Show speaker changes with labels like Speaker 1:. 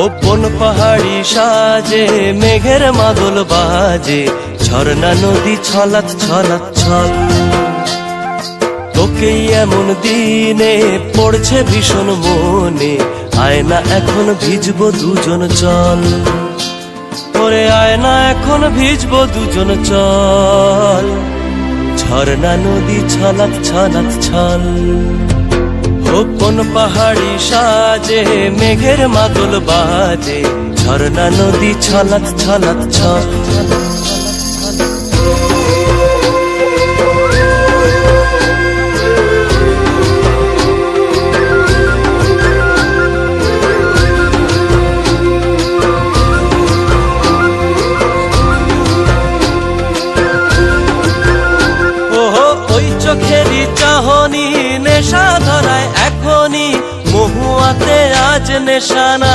Speaker 1: Open পাহাড়ি সাজে মেঘের মাদল বাজে, ঝর্ণা নদী ছলাৎ ছলাৎ ছল। তোকেই এমন দিনে পড়ছে ভীষণ মনে, আয়না এখন ভিজবো দুজন চল। ওরে আয়না এখন ভিজবো দুজন চল, ঝর্ণা নদী ছলাৎ ছলাৎ ছল। ওপন পাহাড়ি সাজে মেঘের মাদল বাজে, ঝর্ণা নদী ছলাৎ ছলাৎ ছল। চোখেরই চাহনি নেশা ধরায় এখনই, মহুয়াতে আজ নেশানা।